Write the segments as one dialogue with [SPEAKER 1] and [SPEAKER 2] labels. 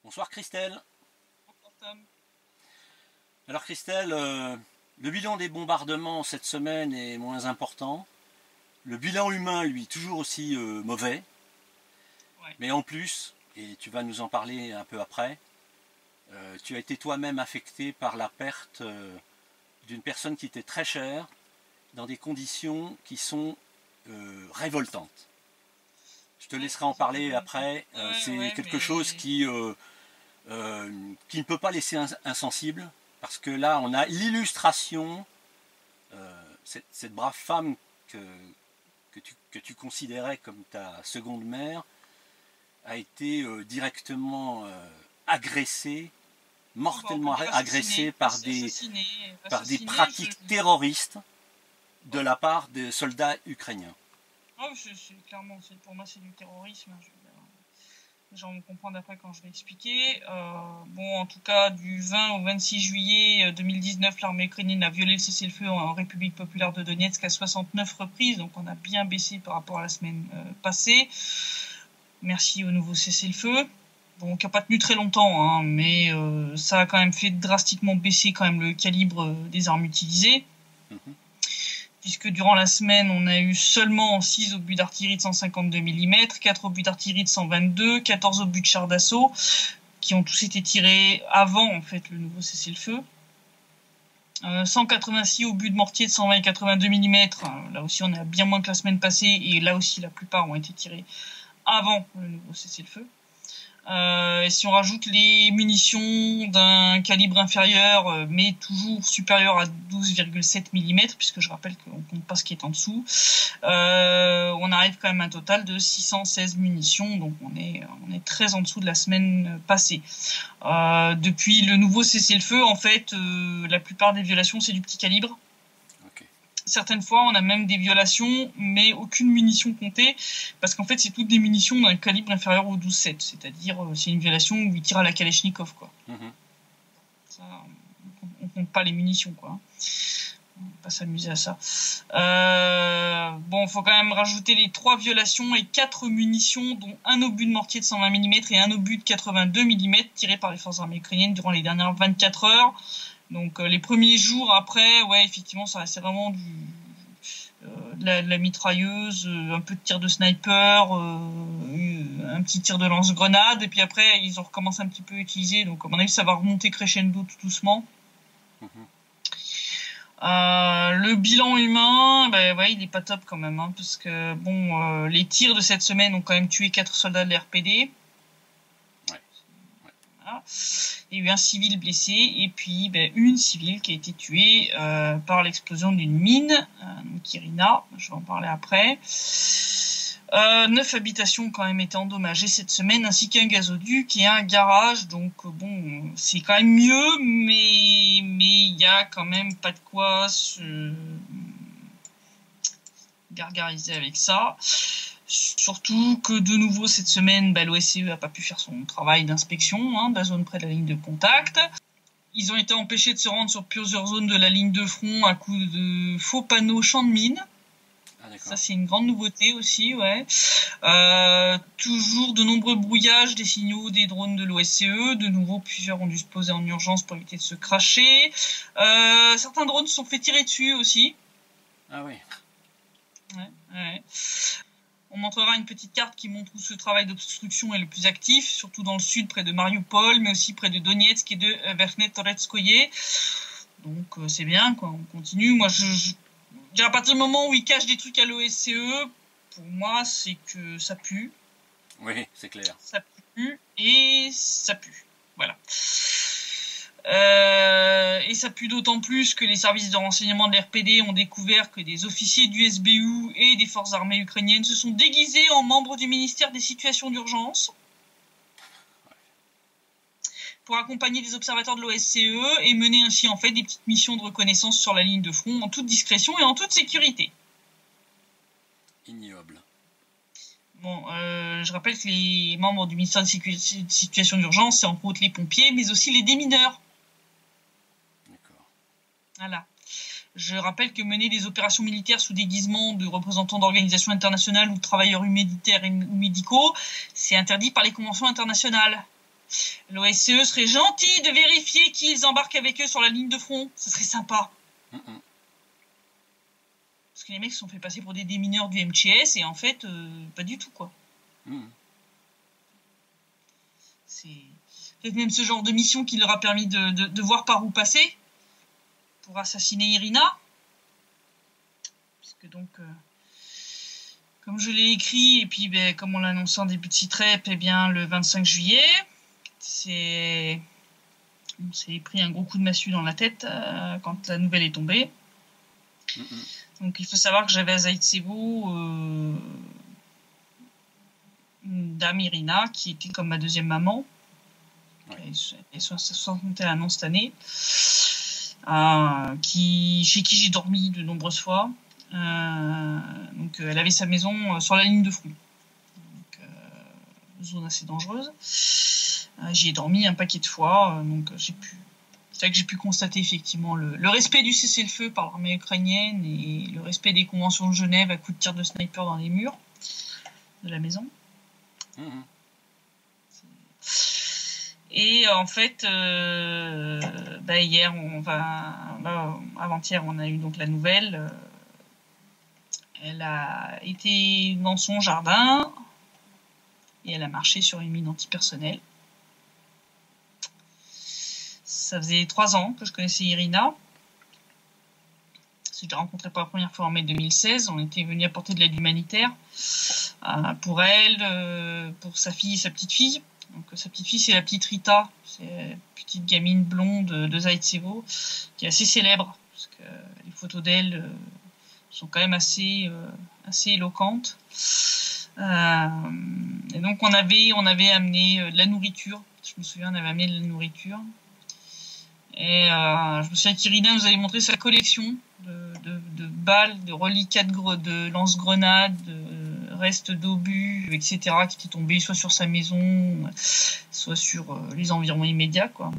[SPEAKER 1] Bonsoir Christelle.
[SPEAKER 2] Bonjour Tom.
[SPEAKER 1] Alors Christelle, le bilan des bombardements cette semaine est moins important. Le bilan humain, lui, toujours aussi mauvais.
[SPEAKER 2] Ouais.
[SPEAKER 1] Mais en plus, et tu vas nous en parler un peu après, tu as été toi-même affecté par la perte d'une personne qui était très chère dans des conditions qui sont révoltantes. Je te laisserai en parler après. C'est quelque chose qui ne peut pas laisser insensible, parce que là, on a l'illustration, cette brave femme que tu considérais comme ta seconde mère, a été directement agressée, mortellement agressée par des pratiques terroristes de la part des soldats ukrainiens.
[SPEAKER 2] Ah, clairement, pour moi, c'est du terrorisme. Les gens vont comprendre après quand je vais expliquer. Bon, en tout cas, du 20 au 26 juillet 2019, l'armée ukrainienne a violé le cessez-le-feu en République populaire de Donetsk à 69 reprises. Donc, on a bien baissé par rapport à la semaine passée. Merci au nouveau cessez-le-feu. Bon, qui n'a pas tenu très longtemps, hein, mais ça a quand même fait drastiquement baisser quand même le calibre des armes utilisées. Puisque durant la semaine, on a eu seulement 6 obus d'artillerie de 152 mm, 4 obus d'artillerie de 122, 14 obus de chars d'assaut, qui ont tous été tirés avant, en fait, le nouveau cessez-le-feu. 186 obus de mortier de 120 et 82 mm, là aussi on a bien moins que la semaine passée, et là aussi la plupart ont été tirés avant le nouveau cessez-le-feu. Et si on rajoute les munitions d'un calibre inférieur, mais toujours supérieur à 12,7 mm, puisque je rappelle qu'on compte pas ce qui est en dessous, on arrive quand même à un total de 616 munitions, donc on est très en dessous de la semaine passée. Depuis le nouveau cessez-le-feu, en fait, la plupart des violations, c'est du petit calibre. Certaines fois, on a même des violations, mais aucune munition comptée, parce qu'en fait, c'est toutes des munitions d'un calibre inférieur au 12,7, c'est-à-dire c'est une violation où il tire à la Kalachnikov, quoi. Ça, on compte pas les munitions, quoi. On va pas s'amuser à ça. Bon, faut quand même rajouter les 3 violations et 4 munitions, dont un obus de mortier de 120 mm et un obus de 82 mm tirés par les forces armées ukrainiennes durant les dernières 24 heures. Donc les premiers jours après, ouais, effectivement, ça restait vraiment de la mitrailleuse, un peu de tir de sniper, un petit tir de lance-grenade, et puis après ils ont recommencé un petit peu à utiliser, donc à mon avis ça va remonter crescendo tout doucement. Le bilan humain, ouais, il est pas top quand même, hein, parce que bon, les tirs de cette semaine ont quand même tué 4 soldats de l'RPD. Voilà. Il y a eu un civil blessé et puis une civile qui a été tuée par l'explosion d'une mine, Kirina, je vais en parler après. 9 habitations ont quand même été endommagées cette semaine, ainsi qu'un gazoduc et un garage, donc bon, c'est quand même mieux, mais il y a quand même pas de quoi se gargariser avec ça. Surtout que de nouveau cette semaine, l'OSCE n'a pas pu faire son travail d'inspection de la zone près de la ligne de contact. Ils ont été empêchés de se rendre sur plusieurs zones de la ligne de front à coup de faux panneaux champs de mines. Ça c'est une grande nouveauté aussi, ouais. Toujours de nombreux brouillages des signaux des drones de l'OSCE. De nouveau, plusieurs ont dû se poser en urgence pour éviter de se cracher. Certains drones se sont fait tirer dessus aussi.
[SPEAKER 1] Ah oui.
[SPEAKER 2] Ouais. On montrera une petite carte qui montre où ce travail d'obstruction est le plus actif, surtout dans le sud, près de Mariupol, mais aussi près de Donetsk et de Verkhnetoretskoye. Donc c'est bien, quoi. On continue. Moi, à partir du moment où ils cachent des trucs à l'OSCE, pour moi, c'est que ça pue.
[SPEAKER 1] Oui, c'est clair.
[SPEAKER 2] Ça pue et ça pue. Voilà. Et ça pue d'autant plus que les services de renseignement de l'RPD ont découvert que des officiers du SBU et des forces armées ukrainiennes se sont déguisés en membres du ministère des situations d'urgence pour accompagner des observateurs de l'OSCE et mener ainsi en fait des petites missions de reconnaissance sur la ligne de front en toute discrétion et en toute sécurité.
[SPEAKER 1] Ignoble.
[SPEAKER 2] Bon, je rappelle que les membres du ministère des situations d'urgence, c'est entre autres les pompiers, mais aussi les démineurs. Voilà. Je rappelle que mener des opérations militaires sous déguisement de représentants d'organisations internationales ou de travailleurs humanitaires ou médicaux, c'est interdit par les conventions internationales. l'OSCE serait gentil de vérifier qui ils embarquent avec eux sur la ligne de front. Ça serait sympa. Parce que les mecs se sont fait passer pour des démineurs du MTS et en fait, pas du tout, quoi. C'est peut-être même ce genre de mission qui leur a permis de voir par où passer pour assassiner Irina. Parce que donc, comme je l'ai écrit, et puis comme on l'a annoncé en début de Citrep, eh bien, le 25 juillet, on s'est pris un gros coup de massue dans la tête quand la nouvelle est tombée. Donc il faut savoir que j'avais à Zaïtsevo une dame, Irina, qui était comme ma deuxième maman. Elle est 61 ans cette année. Chez qui j'ai dormi de nombreuses fois. Donc elle avait sa maison sur la ligne de front. Donc, zone assez dangereuse. J'y ai dormi un paquet de fois. Donc c'est là que j'ai pu constater effectivement le respect du cessez-le-feu par l'armée ukrainienne et le respect des conventions de Genève à coups de tir de sniper dans les murs de la maison. Et en fait, hier, avant-hier, on a eu donc la nouvelle. Elle a été dans son jardin et elle a marché sur une mine antipersonnelle. Ça faisait 3 ans que je connaissais Irina. Je l'ai rencontrée pour la première fois en mai 2016. On était venus apporter de l'aide humanitaire pour elle, pour sa fille et sa petite fille. Donc sa petite fille, c'est la petite Rita, c'est une petite gamine blonde de Zaïtsevo, qui est assez célèbre, parce que les photos d'elle sont quand même assez éloquentes. Et donc on avait amené de la nourriture. Je me souviens, on avait amené de la nourriture. Et je me souviens qu'Irina nous avait montré sa collection de balles, de reliquats de lance-grenades, de restes d'obus, etc., qui étaient tombés soit sur sa maison, soit sur les environs immédiats, quoi.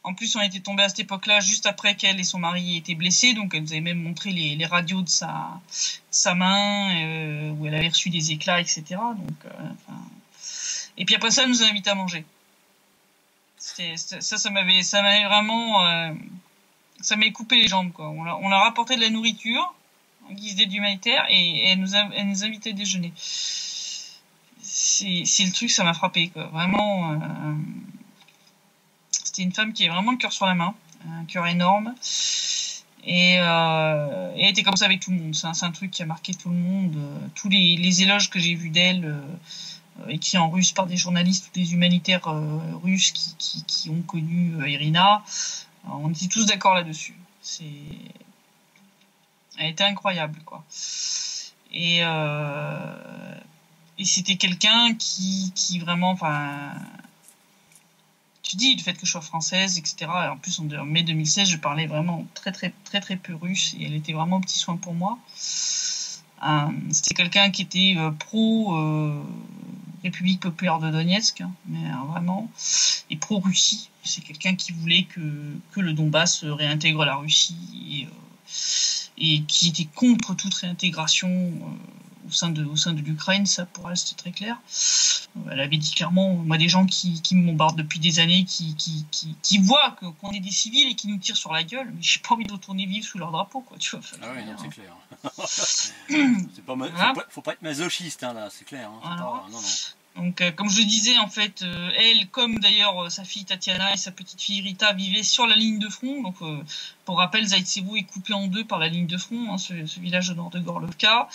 [SPEAKER 2] En plus, on était tombé à cette époque-là juste après qu'elle et son mari aient été blessés, donc elle nous avait même montré les radios de sa main, où elle avait reçu des éclats, etc. Donc, et puis après ça, elle nous a invités à manger. Ça m'avait vraiment, ça m'avait coupé les jambes, quoi. On leur a apporté de la nourriture en guise d'aide humanitaire et elle nous invitait à déjeuner. C'est le truc, ça m'a frappé, quoi. Vraiment, c'était une femme qui avait vraiment le cœur sur la main, un cœur énorme, et elle était comme ça avec tout le monde. C'est un truc qui a marqué tout le monde. Tous les éloges que j'ai vus d'elle, écrits en russe par des journalistes ou des humanitaires russes qui ont connu Irina, on était tous d'accord là-dessus. Elle était incroyable, quoi. Et c'était quelqu'un qui vraiment, tu dis, le fait que je sois française, etc. En plus, en mai 2016, je parlais vraiment très, très, très, très peu russe et elle était vraiment un petit soin pour moi. C'était quelqu'un qui était pro République populaire de Donetsk, mais vraiment, et pro-Russie. C'est quelqu'un qui voulait que le Donbass réintègre la Russie et qui était contre toute réintégration au sein de l'Ukraine. Ça, pour elle, c'était très clair. Elle avait dit clairement, moi, des gens qui me bombardent depuis des années, qui voient qu'on est des civils et qui nous tirent sur la gueule, mais j'ai pas envie de retourner vivre sous leur drapeau, quoi, tu vois.
[SPEAKER 1] Ah oui, non, c'est clair. Faut pas être masochiste, hein, là, c'est clair. Hein, pas, non.
[SPEAKER 2] Donc, comme je le disais, en fait, elle, comme d'ailleurs sa fille Tatiana et sa petite fille Rita, vivaient sur la ligne de front. Donc, pour rappel, Zaïtsevo est coupé en deux par la ligne de front, hein, ce village au nord de Gorlovka.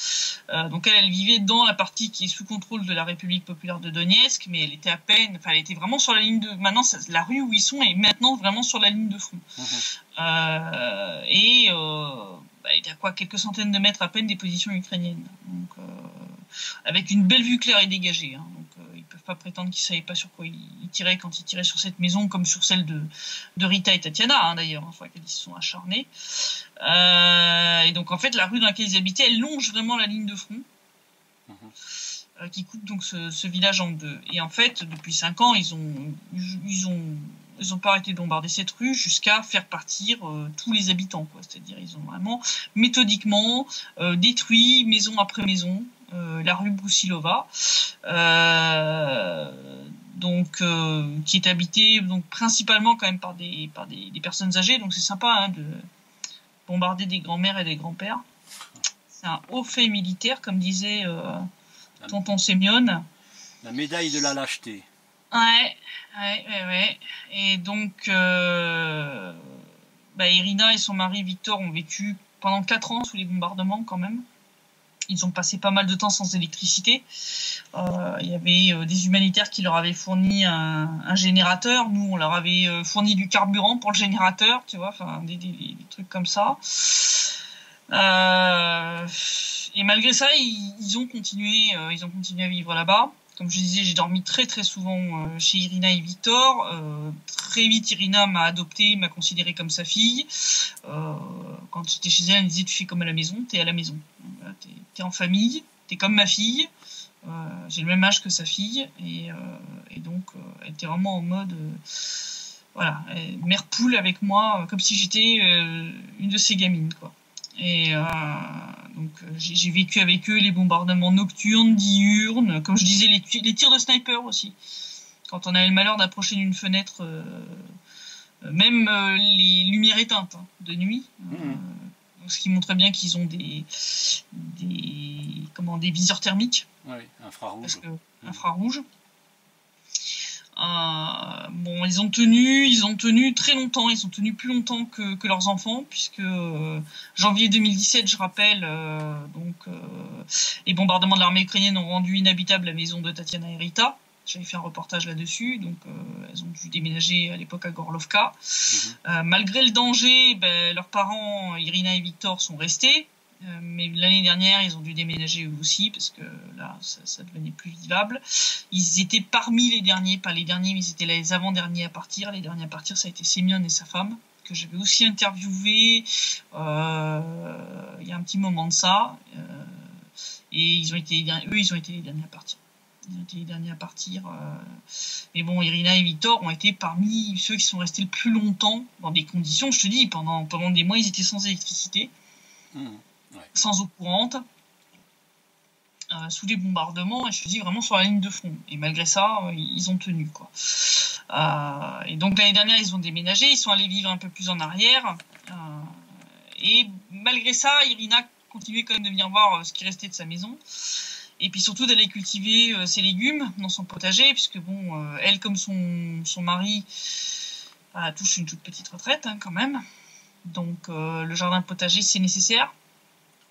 [SPEAKER 2] Donc, elle vivait dans la partie qui est sous contrôle de la République populaire de Donetsk, mais elle était elle était vraiment sur la ligne de. Maintenant, la rue où ils sont est maintenant vraiment sur la ligne de front. Il y a quelques centaines de mètres à peine des positions ukrainiennes. Donc, avec une belle vue claire et dégagée. Hein. Donc, ils peuvent pas prétendre qu'ils savaient pas sur quoi ils tiraient quand ils tiraient sur cette maison, comme sur celle de Rita et Tatiana, hein, d'ailleurs, une fois qu'ils se sont acharnés. Et donc, en fait, la rue dans laquelle ils habitaient, elle longe vraiment la ligne de front, qui coupe donc ce village en deux. Et en fait, depuis 5 ans, ils ont pas arrêté de bombarder cette rue jusqu'à faire partir tous les habitants, quoi. C'est-à-dire, ils ont vraiment méthodiquement détruit maison après maison la rue Brusilova, donc qui est habité donc principalement quand même par des personnes âgées, donc c'est sympa hein, de bombarder des grands-mères et des grands-pères. C'est un haut fait militaire, comme disait tonton Sémione.
[SPEAKER 1] La médaille de la lâcheté.
[SPEAKER 2] Ouais. Et donc Irina et son mari Victor ont vécu pendant 4 ans sous les bombardements quand même. Ils ont passé pas mal de temps sans électricité. Il y avait des humanitaires qui leur avaient fourni un générateur. Nous, on leur avait fourni du carburant pour le générateur, tu vois, enfin des trucs comme ça. Et malgré ça, ils ont continué à vivre là-bas. Comme je disais, j'ai dormi très très souvent chez Irina et Victor. Très vite, Irina m'a adopté, m'a considéré comme sa fille. Quand j'étais chez elle, elle me disait « tu fais comme à la maison, t'es à la maison. T'es en famille, t'es comme ma fille. » J'ai le même âge que sa fille. Et donc, elle était vraiment en mode... voilà, mère poule avec moi, comme si j'étais une de ses gamines, quoi. Et donc j'ai vécu avec eux les bombardements nocturnes, diurnes, comme je disais les tirs de sniper aussi. Quand on avait le malheur d'approcher d'une fenêtre, même les lumières éteintes hein, de nuit, donc, ce qui montrait bien qu'ils ont des viseurs thermiques.
[SPEAKER 1] Oui, infrarouge.
[SPEAKER 2] Parce que infrarouge. Bon, ils ont tenu très longtemps, ils ont tenu plus longtemps que leurs enfants, puisque janvier 2017, je rappelle, les bombardements de l'armée ukrainienne ont rendu inhabitable la maison de Tatiana et Rita. J'avais fait un reportage là-dessus, donc elles ont dû déménager à l'époque à Gorlovka. Malgré le danger, leurs parents, Irina et Victor, sont restés. Mais l'année dernière, ils ont dû déménager eux aussi parce que là, ça devenait plus vivable. Ils étaient parmi les derniers, pas les derniers, mais c'était les avant-derniers à partir. Les derniers à partir, ça a été Sémione et sa femme, que j'avais aussi interviewé il y a un petit moment de ça. Et ils ont été les derniers à partir. Mais bon, Irina et Victor ont été parmi ceux qui sont restés le plus longtemps dans des conditions, je te dis, pendant des mois, ils étaient sans électricité. Sans eau courante, sous les bombardements, et je te dis vraiment sur la ligne de front. Et malgré ça, ils ont tenu, quoi. Et donc l'année dernière, ils ont déménagé, ils sont allés vivre un peu plus en arrière. Et malgré ça, Irina continuait quand même de venir voir ce qui restait de sa maison. Et puis surtout d'aller cultiver ses légumes dans son potager, puisque bon, elle comme son mari touche une toute petite retraite hein, quand même. Donc le jardin potager, c'est nécessaire.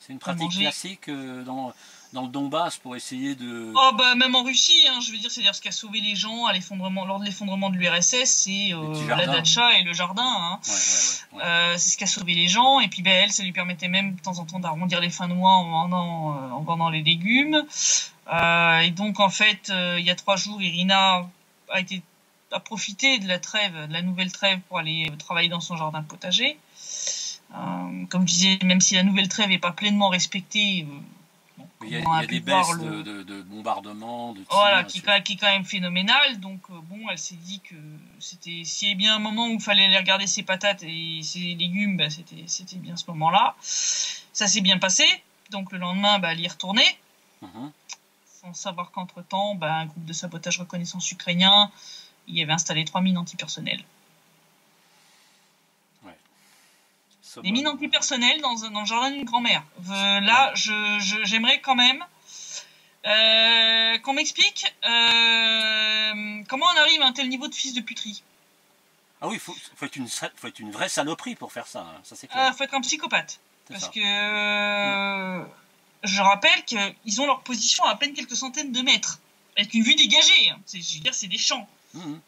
[SPEAKER 1] C'est une pratique classique dans le Donbass pour essayer de...
[SPEAKER 2] Oh même en Russie, hein, je veux dire, c'est d'ailleurs ce qui a sauvé les gens lors de l'effondrement de l'URSS, c'est la datcha et le jardin. Hein. Ouais. C'est ce qui a sauvé les gens. Et puis elle, ça lui permettait même de temps en temps d'arrondir les fins de mois en vendant les légumes. Et donc en fait, il y a 3 jours, Irina a profité de la nouvelle trêve pour aller travailler dans son jardin potager. Comme je disais, même si la nouvelle trêve n'est pas pleinement respectée,
[SPEAKER 1] il y a des baisses de bombardements, de tirs,
[SPEAKER 2] voilà, qui est quand même phénoménal. Donc elle s'est dit que s'il y avait bien un moment où il fallait aller regarder ses patates et ses légumes, c'était bien ce moment-là. Ça s'est bien passé. Donc le lendemain, elle y est retournée. Sans savoir qu'entre-temps, un groupe de sabotage reconnaissance ukrainien y avait installé 3 mines antipersonnelles. Des mines antipersonnelles dans le jardin d'une grand-mère. Là, j'aimerais quand même qu'on m'explique comment on arrive à un tel niveau de fils de puterie.
[SPEAKER 1] Ah oui, faut être une vraie saloperie pour faire ça. Hein. Ça c'est clair.
[SPEAKER 2] Faut être un psychopathe. Parce que je rappelle qu'ils ont leur position à peine quelques centaines de mètres, avec une vue dégagée. Hein. Je veux dire, c'est des champs.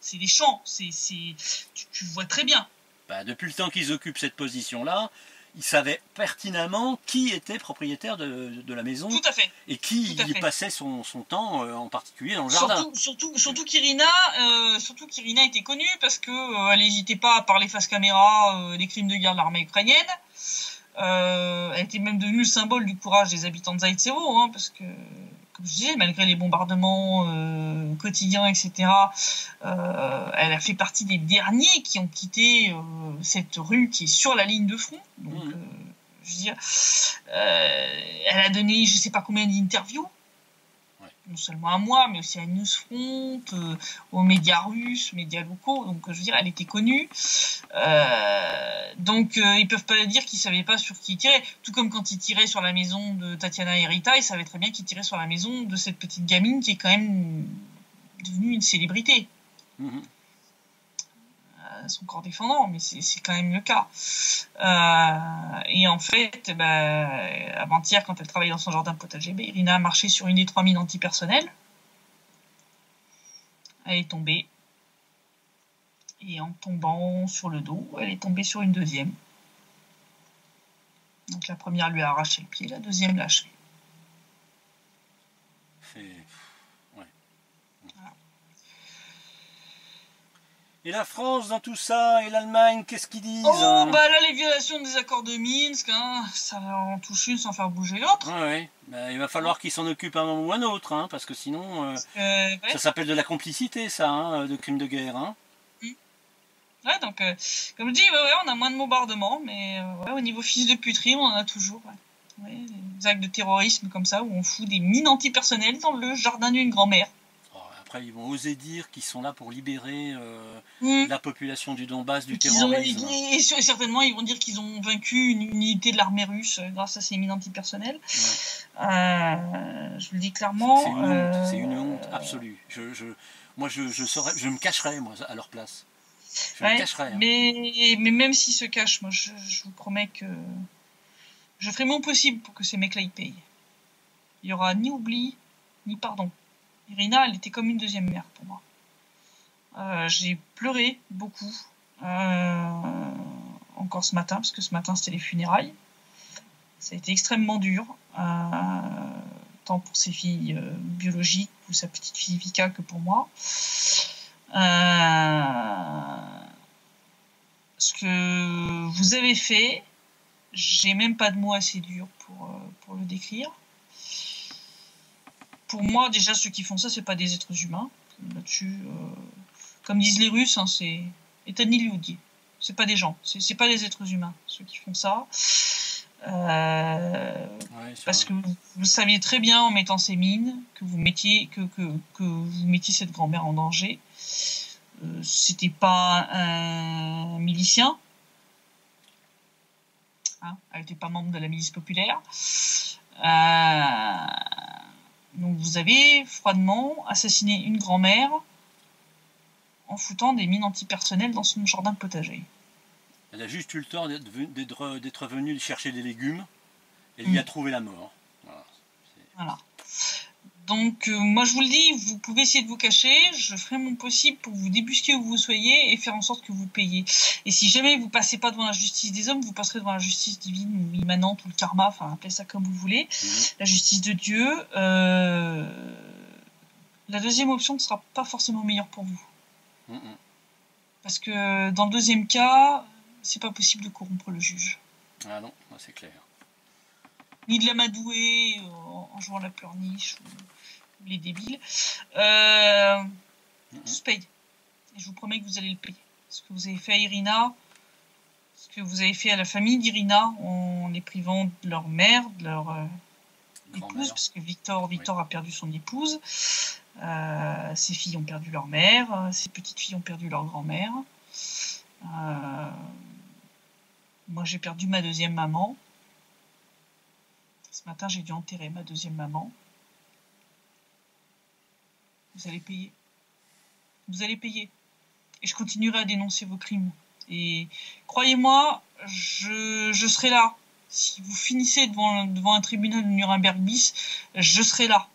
[SPEAKER 2] C'est des champs. Tu vois très bien.
[SPEAKER 1] Depuis le temps qu'ils occupent cette position-là, ils savaient pertinemment qui était propriétaire de la maison.
[SPEAKER 2] Tout à fait.
[SPEAKER 1] Et qui y passait son temps, en particulier dans le jardin.
[SPEAKER 2] Surtout qu'Irina était connue parce que elle n'hésitait pas à parler face caméra des crimes de guerre de l'armée ukrainienne. Elle était même devenue le symbole du courage des habitants de Zaïtsevo, hein, parce que, comme je disais, malgré les bombardements quotidiens, etc., elle a fait partie des derniers qui ont quitté cette rue qui est sur la ligne de front. Donc, je veux dire, elle a donné je ne sais pas combien d'interviews. non seulement à moi, mais aussi à Newsfront, aux médias russes, médias locaux. Donc, je veux dire, elle était connue. Donc, ils peuvent pas dire qu'ils savaient pas sur qui ils tiraient. Tout comme quand ils tiraient sur la maison de Tatiana et Rita, ils savaient très bien qu'ils tiraient sur la maison de cette petite gamine qui est quand même devenue une célébrité. Son corps défendant, mais c'est quand même le cas. Et en fait, avant-hier, quand elle travaillait dans son jardin potager, Irina a marché sur une des 3 mines antipersonnelles. Elle est tombée. Et en tombant sur le dos, elle est tombée sur une deuxième. Donc la première lui a arraché le pied, la deuxième l'a achevé.
[SPEAKER 1] Et la France dans tout ça, et l'Allemagne, qu'est-ce qu'ils disent?
[SPEAKER 2] Là, les violations des accords de Minsk, ça en touche une sans faire bouger l'autre.
[SPEAKER 1] Ouais. Il va falloir qu'ils s'en occupent un moment ou un autre, parce que sinon, ça s'appelle de la complicité, ça, de crimes de guerre.
[SPEAKER 2] Ouais, donc, comme je dis, on a moins de bombardements, mais au niveau fils de puterie, on en a toujours. Des actes de terrorisme comme ça, où on fout des mines antipersonnelles dans le jardin d'une grand-mère.
[SPEAKER 1] Après, ils vont oser dire qu'ils sont là pour libérer la population du Donbass du terrorisme.
[SPEAKER 2] Et certainement, ils vont dire qu'ils ont vaincu une unité de l'armée russe grâce à ces mines antipersonnelles. Je le dis clairement.
[SPEAKER 1] C'est une honte absolue. Moi, je me cacherais, moi, à leur place. Je me cacherais.
[SPEAKER 2] Mais même s'ils se cachent, moi, je vous promets que je ferai mon possible pour que ces mecs-là y payent. Il n'y aura ni oubli, ni pardon. Irina, elle était comme une deuxième mère pour moi. J'ai pleuré beaucoup, encore ce matin, parce que ce matin c'était les funérailles. Ça a été extrêmement dur, tant pour ses filles biologiques ou sa petite fille Vika que pour moi. Ce que vous avez fait, j'ai même pas de mots assez durs pour le décrire. Pour moi, déjà, ceux qui font ça, c'est pas des êtres humains. Là-dessus, comme disent les Russes, c'est éternel люди. C'est pas des gens, c'est pas des êtres humains, ceux qui font ça. Parce que vous saviez très bien en mettant ces mines que vous mettiez cette grand-mère en danger. C'était pas un milicien. Elle n'était pas membre de la milice populaire. Donc vous avez froidement assassiné une grand-mère en foutant des mines antipersonnelles dans son jardin potager.
[SPEAKER 1] Elle a juste eu le temps d'être venue chercher des légumes et elle y a trouvé la mort.
[SPEAKER 2] Voilà. Donc moi je vous le dis, vous pouvez essayer de vous cacher, je ferai mon possible pour vous débusquer où vous soyez et faire en sorte que vous payiez. Et si jamais vous passez pas devant la justice des hommes, vous passerez devant la justice divine ou immanente ou le karma, enfin appelez ça comme vous voulez, la justice de Dieu. La deuxième option ne sera pas forcément meilleure pour vous. Parce que dans le deuxième cas, c'est pas possible de corrompre le juge.
[SPEAKER 1] Ah non, c'est clair.
[SPEAKER 2] Ni de l'amadouer en jouant la pleurniche ou les débiles. Tout se paye. Et je vous promets que vous allez le payer. Ce que vous avez fait à Irina, ce que vous avez fait à la famille d'Irina en les privant de leur mère, de leur épouse, parce que Victor a perdu son épouse. Ses filles ont perdu leur mère, ses petites filles ont perdu leur grand-mère. Moi, j'ai perdu ma deuxième maman. Ce matin, j'ai dû enterrer ma deuxième maman. Vous allez payer. Vous allez payer. Et je continuerai à dénoncer vos crimes. Et croyez-moi, je serai là. Si vous finissez devant un tribunal de Nuremberg bis, je serai là.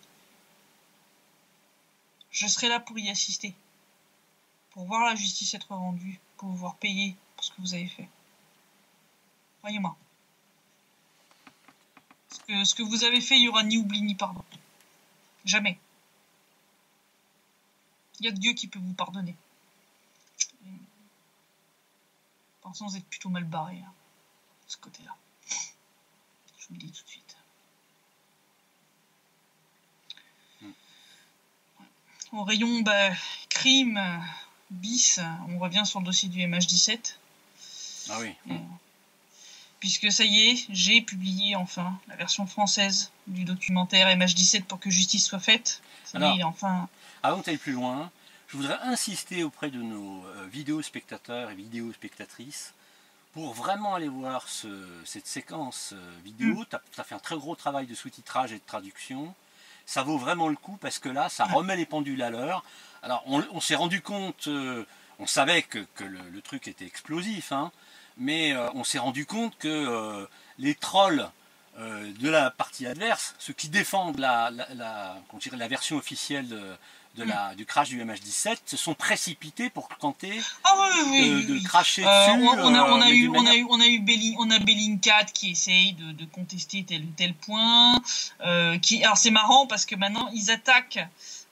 [SPEAKER 2] Je serai là pour y assister. Pour voir la justice être rendue. Pour vous voir payer pour ce que vous avez fait. Croyez-moi. Ce que vous avez fait, il n'y aura ni oubli ni pardon. Jamais. Il y a Dieu qui peut vous pardonner. Pour l'instant, vous êtes plutôt mal barré, de ce côté-là. Je vous le dis tout de suite. Au rayon crime, bis, on revient sur le dossier du MH17.
[SPEAKER 1] Ah oui.
[SPEAKER 2] puisque ça y est, j'ai publié enfin la version française du documentaire MH17 pour que justice soit faite.
[SPEAKER 1] Alors,
[SPEAKER 2] enfin...
[SPEAKER 1] avant que tu ailles plus loin, je voudrais insister auprès de nos vidéo-spectateurs et vidéo-spectatrices pour vraiment aller voir cette séquence vidéo. Tu as fait un très gros travail de sous-titrage et de traduction. Ça vaut vraiment le coup parce que là, ça remet les pendules à l'heure. Alors, on s'est rendu compte, on savait que le truc était explosif, hein, mais on s'est rendu compte que les trolls de la partie adverse, ceux qui défendent la version officielle du crash du MH17, se sont précipités pour tenter de cracher dessus.
[SPEAKER 2] On a Bellingcat qui essaye de contester tel ou tel point. Alors c'est marrant parce que maintenant ils attaquent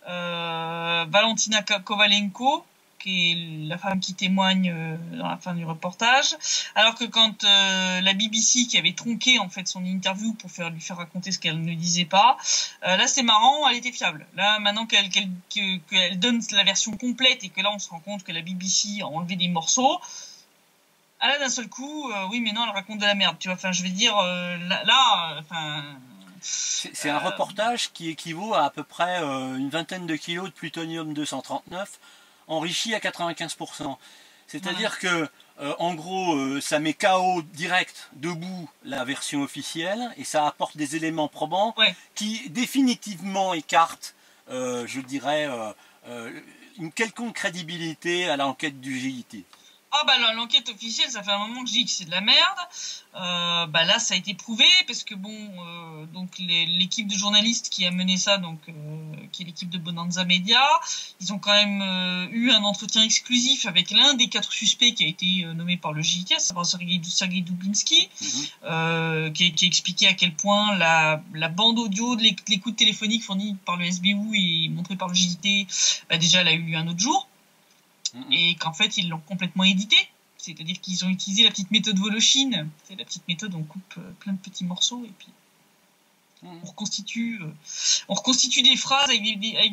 [SPEAKER 2] Valentina Kovalenko, qui est la femme qui témoigne dans la fin du reportage, alors que quand la BBC qui avait tronqué en fait son interview pour lui faire raconter ce qu'elle ne disait pas, là c'est marrant, elle était fiable. Là maintenant qu'elle donne la version complète et que là on se rend compte que la BBC a enlevé des morceaux, là d'un seul coup, oui mais non elle raconte de la merde, tu vois. Enfin je vais dire
[SPEAKER 1] c'est un reportage qui équivaut à peu près une vingtaine de kilos de plutonium 239 enrichi à 95%. C'est-à-dire que, en gros, ça met KO direct debout la version officielle et ça apporte des éléments probants qui définitivement écartent, je dirais, une quelconque crédibilité à l'enquête du GIT.
[SPEAKER 2] Ah bah l'enquête officielle, ça fait un moment que je dis que c'est de la merde. Bah là, ça a été prouvé parce que bon, donc l'équipe de journalistes qui a mené ça, donc qui est l'équipe de Bonanza Media, ils ont quand même eu un entretien exclusif avec l'un des 4 suspects qui a été nommé par le JIT, c'est Sergei Dubinski, qui a expliqué à quel point la bande audio de l'écoute téléphonique fournie par le SBU et montrée par le JIT, bah déjà elle a eu lieu un autre jour. Et qu'en fait ils l'ont complètement édité, c'est-à-dire qu'ils ont utilisé la petite méthode Voloshin, c'est la petite méthode où on coupe plein de petits morceaux et puis on reconstitue des phrases avec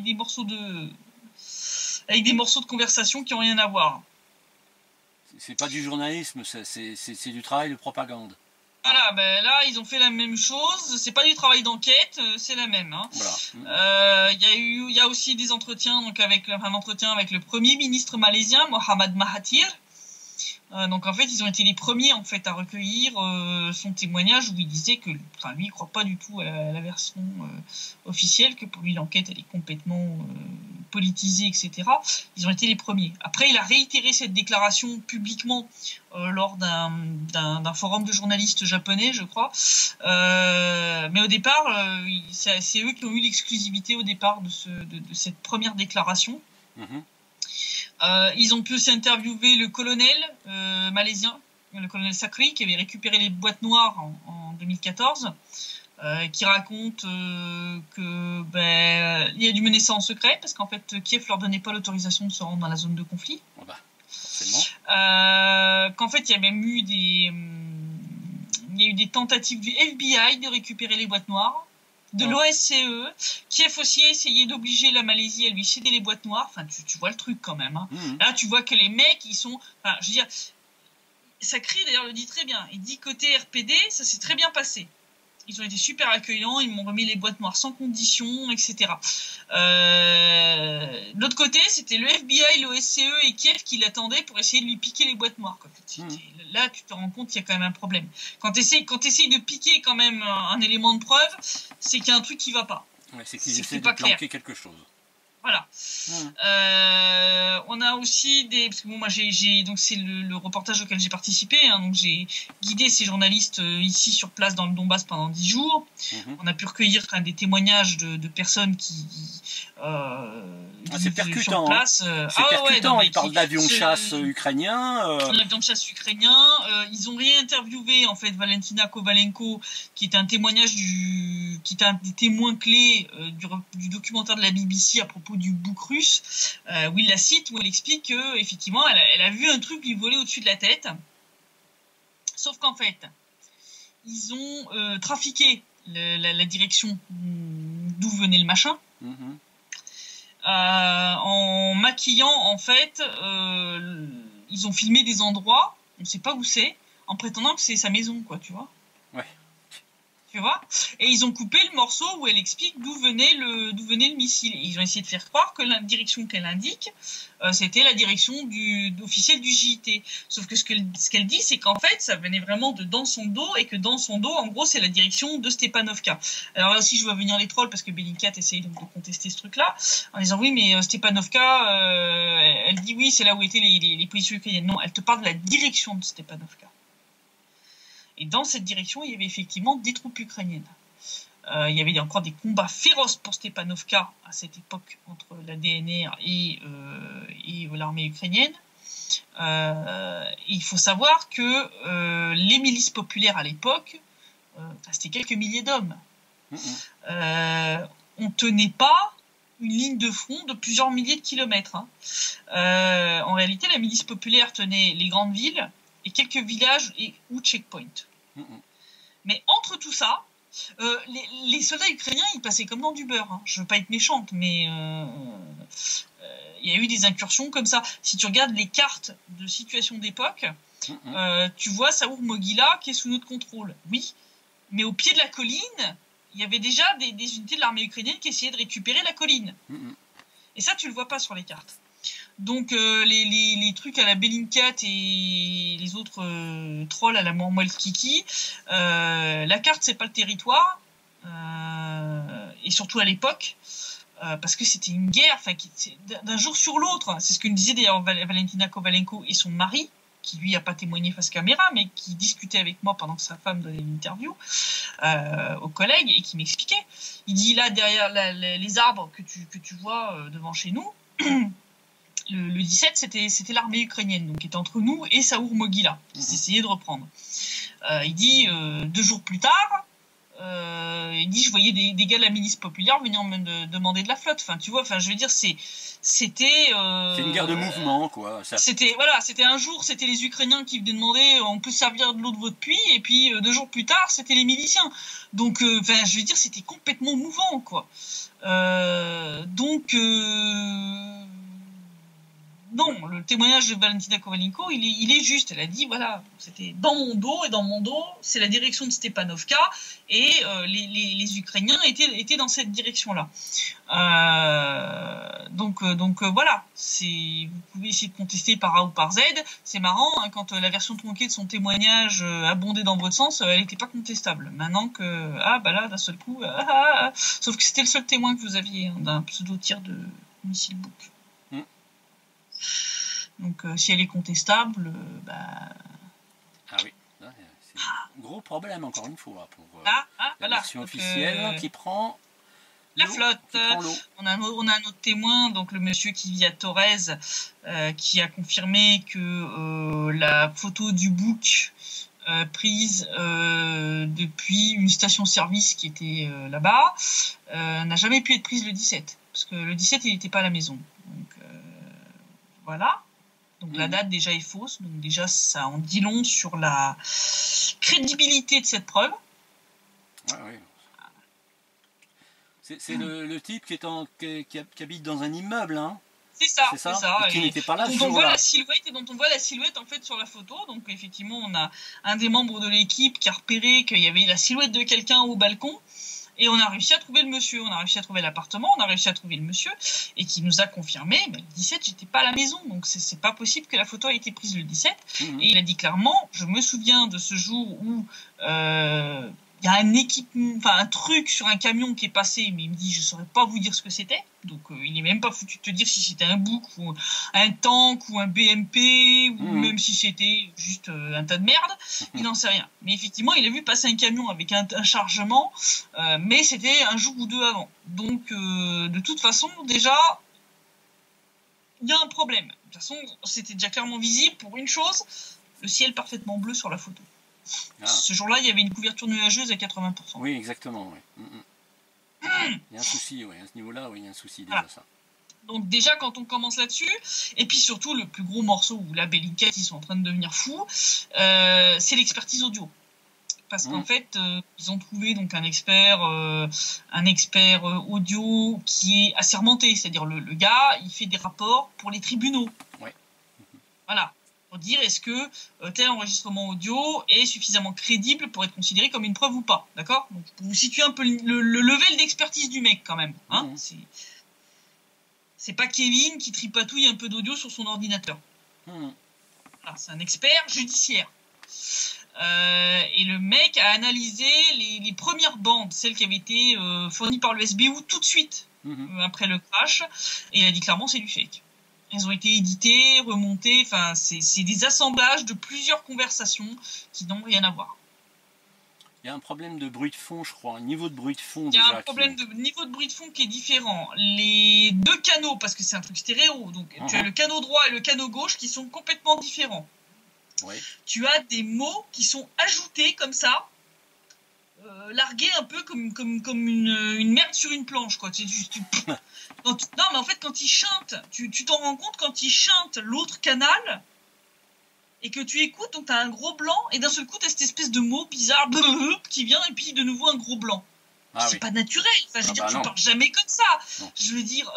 [SPEAKER 2] des morceaux de conversation qui n'ont rien à voir.
[SPEAKER 1] C'est pas du journalisme, c'est du travail de propagande.
[SPEAKER 2] Voilà, ben là ils ont fait la même chose, c'est pas du travail d'enquête, c'est la même. Hein. Voilà. Il y a aussi des entretiens, donc un entretien avec le premier ministre malaisien, Mohamed Mahathir. Donc en fait ils ont été les premiers en fait à recueillir son témoignage où il disait que, enfin lui il croit pas du tout à la version officielle, que pour lui l'enquête elle est complètement politisée, etc. Ils ont été les premiers. Après il a réitéré cette déclaration publiquement lors d'un forum de journalistes japonais, je crois. Mais au départ c'est eux qui ont eu l'exclusivité au départ de cette première déclaration. Ils ont pu aussi interviewer le colonel malaisien, le colonel Sakri, qui avait récupéré les boîtes noires en 2014, qui raconte que il y a dû mener ça en secret, parce qu'en fait Kiev leur donnait pas l'autorisation de se rendre dans la zone de conflit.
[SPEAKER 1] Forcément.
[SPEAKER 2] Qu'en fait il y a même eu des tentatives du FBI de récupérer les boîtes noires, de l'OSCE. Kiev aussi a essayé d'obliger la Malaisie à lui céder les boîtes noires. Enfin, tu vois le truc quand même. Hein. Là, tu vois que les mecs, ils sont... Enfin, je veux dire, Sakri, d'ailleurs, le dit très bien. Il dit côté RPD, ça s'est très bien passé. Ils ont été super accueillants, ils m'ont remis les boîtes noires sans condition, etc. De l'autre côté, c'était le FBI, l'OSCE et Kiev qui l'attendaient pour essayer de lui piquer les boîtes noires. Quoi. Là, tu te rends compte qu'il y a quand même un problème. Quand tu essayes de piquer quand même un élément de preuve, c'est qu'il y a un truc qui va pas.
[SPEAKER 1] Ouais, c'est qu'ils essaient de planquer quelque chose.
[SPEAKER 2] Voilà. On a aussi parce que bon, moi donc c'est le reportage auquel j'ai participé, hein, donc j'ai guidé ces journalistes ici sur place dans le Donbass pendant 10 jours. On a pu recueillir des témoignages de personnes qui
[SPEAKER 1] c'est percutant.
[SPEAKER 2] Sur place.
[SPEAKER 1] C'est percutant. Ils parlent d'avions de chasse ukrainiens.
[SPEAKER 2] L'avion de chasse ukrainien. Ils ont réinterviewé en fait Valentina Kovalenko, qui est un témoignage qui est un des témoins clés du documentaire de la BBC à propos du bouc russe, où il la cite, où elle explique que effectivement elle a vu un truc lui voler au-dessus de la tête. Sauf qu'en fait, ils ont trafiqué la direction d'où venait le machin. En maquillant en fait, ils ont filmé des endroits, on ne sait pas où c'est, en prétendant que c'est sa maison, quoi, tu vois.
[SPEAKER 1] Ouais.
[SPEAKER 2] Tu vois. Et ils ont coupé le morceau où elle explique d'où venait le missile. Et ils ont essayé de faire croire que la direction qu'elle indique, c'était la direction officielle du JT. Sauf que ce qu'elle dit, c'est qu'en fait, ça venait vraiment de dans son dos, et que dans son dos, en gros, c'est la direction de Stepanovka. Alors là aussi, je vois venir les trolls, parce que Bellingcat essaye donc de contester ce truc-là, en disant oui, mais Stepanovka, elle dit oui, c'est là où étaient les positions ukrainiennes. Non, elle te parle de la direction de Stepanovka. Et dans cette direction, il y avait effectivement des troupes ukrainiennes. Il y avait encore des combats féroces pour Stepanovka à cette époque entre la DNR et l'armée ukrainienne. Il faut savoir que les milices populaires à l'époque, c'était quelques milliers d'hommes. On tenait pas une ligne de front de plusieurs milliers de kilomètres. En réalité, la milice populaire tenait les grandes villes et quelques villages ou checkpoints. Mais entre tout ça, les soldats ukrainiens, ils passaient comme dans du beurre. Je veux pas être méchante, mais il y a eu des incursions comme ça. Si tu regardes les cartes de situation d'époque, tu vois Saour Mogila qui est sous notre contrôle. Oui, mais au pied de la colline, il y avait déjà des unités de l'armée ukrainienne qui essayaient de récupérer la colline. Et ça, tu le vois pas sur les cartes. Donc les trucs à la Bellingcat et les autres trolls à la Mormoel Kiki, la carte c'est pas le territoire, et surtout à l'époque, parce que c'était une guerre, d'un jour sur l'autre. C'est ce que nous disait d'ailleurs Valentina Kovalenko et son mari, qui lui a pas témoigné face caméra, mais qui discutait avec moi pendant que sa femme donnait une interview aux collègues, et qui m'expliquait. Il dit là derrière les arbres que tu vois devant chez nous. Le 17, c'était l'armée ukrainienne, donc qui était entre nous et Saour Mogila, qui s'essayait de reprendre. Il dit 2 jours plus tard, il dit je voyais des gars de la milice populaire venir me demander de la flotte. Enfin, tu vois, je veux dire, c'était. C'est
[SPEAKER 1] une guerre de mouvement, quoi.
[SPEAKER 2] C'était un jour, c'était les Ukrainiens qui venaient demander on peut servir de l'eau de votre puits, et puis 2 jours plus tard, c'était les miliciens. Donc, je veux dire, c'était complètement mouvant, quoi. Non, le témoignage de Valentina Kovalenko, il est juste. Elle a dit, voilà, c'était dans mon dos, et dans mon dos, c'est la direction de Stepanovka, et les Ukrainiens étaient dans cette direction-là. Donc voilà, vous pouvez essayer de contester par A ou par Z. C'est marrant, hein, quand la version tronquée de son témoignage abondait dans votre sens, elle n'était pas contestable. Maintenant que, là, d'un seul coup, sauf que c'était le seul témoin que vous aviez, hein, d'un pseudo-tir de missile book. Donc si elle est contestable,
[SPEAKER 1] Ah oui, c'est un gros problème encore une fois pour la
[SPEAKER 2] voilà.
[SPEAKER 1] version officielle qui prend
[SPEAKER 2] la flotte. On a un autre témoin, donc le monsieur qui vit à Torres, qui a confirmé que la photo du bouc prise depuis une station-service qui était là-bas n'a jamais pu être prise le 17, parce que le 17 il n'était pas à la maison. Donc voilà. Donc la date déjà est fausse, donc déjà ça en dit long sur la crédibilité de cette preuve.
[SPEAKER 1] Ouais. C'est le type qui habite dans un immeuble, hein.
[SPEAKER 2] C'est ça.
[SPEAKER 1] Et qui n'était pas là ce
[SPEAKER 2] jour-là. Dont on voit la silhouette en fait sur la photo. Donc effectivement, on a un des membres de l'équipe qui a repéré qu'il y avait la silhouette de quelqu'un au balcon. Et on a réussi à trouver le monsieur, on a réussi à trouver l'appartement, on a réussi à trouver le monsieur, et qui nous a confirmé, le 17, j'étais pas à la maison, donc c'est pas possible que la photo ait été prise le 17. Et il a dit clairement, je me souviens de ce jour où il y a un truc sur un camion qui est passé, mais il me dit, je saurais pas vous dire ce que c'était. Donc il est même pas foutu de te dire si c'était un bouc ou un tank ou un BMP ou même si c'était juste un tas de merde. Il n'en sait rien. Mais effectivement, il a vu passer un camion avec un chargement, mais c'était un jour ou 2 avant. Donc de toute façon, déjà, il y a un problème. De toute façon, c'était déjà clairement visible pour une chose, le ciel parfaitement bleu sur la photo. Ce jour-là, il y avait une couverture nuageuse à 80%.
[SPEAKER 1] Oui, exactement. Oui. Il y a un souci, à ce niveau-là, il y a un souci déjà ça.
[SPEAKER 2] Donc déjà, quand on commence là-dessus, et puis surtout, le plus gros morceau où la Bellingcat, ils sont en train de devenir fous, c'est l'expertise audio. Parce qu'en fait, ils ont trouvé donc un expert audio qui est assermenté, c'est-à-dire le gars, il fait des rapports pour les tribunaux.
[SPEAKER 1] Ouais.
[SPEAKER 2] Voilà. pour dire est-ce que tel enregistrement audio est suffisamment crédible pour être considéré comme une preuve ou pas, d'accord? Donc pour vous situer un peu le level d'expertise du mec quand même, hein. C'est pas Kevin qui tripatouille un peu d'audio sur son ordinateur. Voilà, c'est un expert judiciaire. Et le mec a analysé les premières bandes, celles qui avaient été fournies par le SBU tout de suite après le crash, et il a dit clairement c'est du fake. Elles ont été éditées, remontées, enfin c'est des assemblages de plusieurs conversations qui n'ont rien à voir.
[SPEAKER 1] Il y a un problème de bruit de fond, je crois, un niveau de bruit de fond.
[SPEAKER 2] Il y a un problème de niveau de bruit de fond qui est différent. Les deux canaux, parce que c'est un truc stéréo, donc tu as le canal droit et le canal gauche qui sont complètement différents.
[SPEAKER 1] Ouais.
[SPEAKER 2] Tu as des mots qui sont ajoutés comme ça, largués un peu comme une merde sur une planche, quoi. Non, mais en fait, quand il chante, tu t'en rends compte quand il chante l'autre canal et que tu écoutes, donc t'as un gros blanc et d'un seul coup t'as cette espèce de mot bizarre qui vient et puis de nouveau un gros blanc. C'est pas naturel. Enfin, je veux dire, tu parles jamais comme ça. Non. Je veux dire,